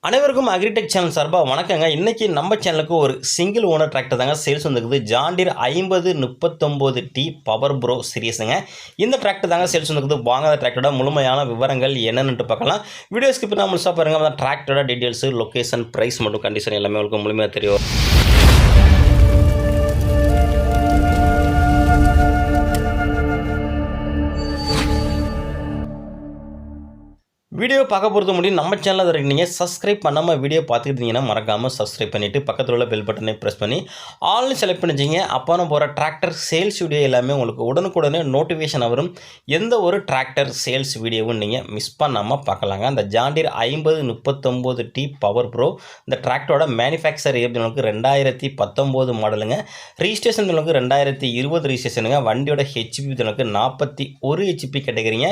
அனைவருக்கும் agritech channel சார்பாக வணக்கங்க. இன்றைக்கி நம்ம சேனலுக்கு ஒரு சிங்கிள் ஓனர் டிராக்டர் தாங்க சேல்ஸ் வந்துருக்குது. ஜாண்டியர் 5039T பவர் ப்ரோ சீரிஸுங்க. இந்த டிராக்டர் தாங்க சேல்ஸ் வந்துருக்குது. வாங்க அந்த டிராக்டரோட முழுமையான விவரங்கள் என்னென்னு பார்க்கலாம். வீடியோ ஸ்கிப் பண்ணாமல் முழுசாக பாருங்கள். அந்த டிராக்டரோட டீட்டெயில்ஸு, லொக்கேஷன், ப்ரைஸ் மற்றும் கண்டிஷன் எல்லாமே உங்களுக்கு முழுமையாக தெரியும். வீடியோ பார்க்க பொறுத்த முடியும் நம்ம சேனலில் வரைக்கும் நீங்கள் சப்ஸ்கிரைப் பண்ணாமல் வீடியோ பார்த்துக்கிட்டீங்கன்னா மறக்காமல் சப்ஸ்கிரைப் பண்ணிவிட்டு பக்கத்தில் உள்ள பெல் பட்டனை ப்ரெஸ் பண்ணி ஆல்னு செலக்ட் பண்ணிச்சிங்க. அப்போ நான் போகிற டிராக்டர் சேல்ஸ் வீடியோ எல்லாமே உங்களுக்கு உடனுக்குடனே நோட்டிஃபிகேஷன் வரும். எந்த ஒரு டிராக்டர் சேல்ஸ் வீடியோவும் நீங்கள் மிஸ் பண்ணாமல் பார்க்கலாங்க. அந்த ஜாண்டியர் 5039T பவர் ப்ரோ இந்த டிராக்டரோட மேனுஃபேக்சர் இயர் 2019 மாடலுங்க. ரீஸ்டேஷன் 2020 ரீஸ்டேஷனுங்க. வண்டியோட ஹெச்பி 41 ஹெச்பி கேட்டகரிங்க.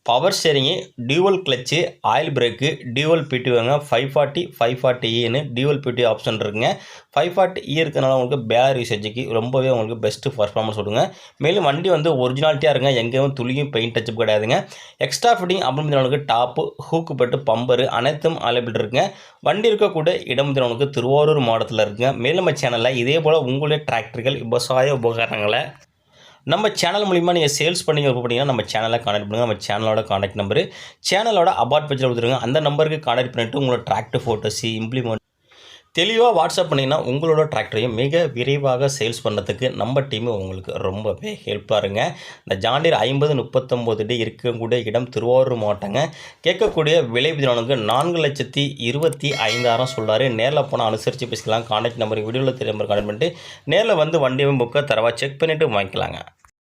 Power steering, dual clutch, oil brake, dual பிடிஓங்க. 540 540Eன்னு டியூவல் பிடிஓ ஆப்ஷன் இருக்குங்க. 540E இருக்கிறனால உங்களுக்கு பேலர் யூசேஜுக்கு ரொம்பவே உங்களுக்கு பெஸ்ட்டு பர்ஃபார்மன்ஸ் கொடுங்க. மேலும் வண்டி ஒரிஜினாலிட்டியாக இருங்க. எங்கேயும் துளியும் பெயிண்ட் டச்சப் கிடையாதுங்க. எக்ஸ்ட்ரா ஃபிட்டிங் அப்படின்னு உங்களுக்கு டாப்பு, ஹூக்கு பெட்டு, பம்பரு அனைத்தும் அவைலபிள் இருக்குங்க. வண்டி இருக்கக்கூடிய இடம் உங்களுக்கு திருவாரூர் மாவட்டத்தில் இருக்குங்க. மேலும் நம்ம சேனலில் இதே போல் உங்களுடைய டிராக்டர்கள், விவசாய உபகரணங்களை நம்ம சேனல் மூலிமா நீங்கள் சேல்ஸ் பண்ணி அப்படின்னா நம்ம சேனலை கான்டாக்ட் பண்ணுங்கள். நம்ம சேனலோட கான்டாக்ட் நம்பரு சேனலோட அபார்ட் பேஜில் கொடுத்துருங்க. அந்த நம்பருக்கு கான்டாக்ட் பண்ணிவிட்டு உங்களோட டிராக்டர் ஃபோட்டோஸு இம்ப்ளிமெண்ட் தெளிவாக வாட்ஸ்அப் பண்ணிங்கன்னா உங்களோட டிராக்டரையும் மிக விரைவாக சேல்ஸ் பண்ணுறதுக்கு நம்ம டீமு உங்களுக்கு ரொம்பவே ஹெல்ப்பாக இருங்க. இந்த ஜாண்டியர் 5039D இருக்கக்கூடிய இடம் திருவாரூர் மாவட்டங்க. கேட்கக்கூடிய விலை விதினவனுக்கு 4,25,000 சொல்கிறாரு. நேரில் போனால் அனுசரித்து பேசிக்கலாம். கான்டாக்ட் நம்பருக்கு வீடியோவில் தெரிய நம்பர் கான்டாக்ட் பண்ணிட்டு நேரில் வந்து வண்டியை புக்கை தரவா செக் பண்ணிவிட்டு வாங்கிக்கலாங்க.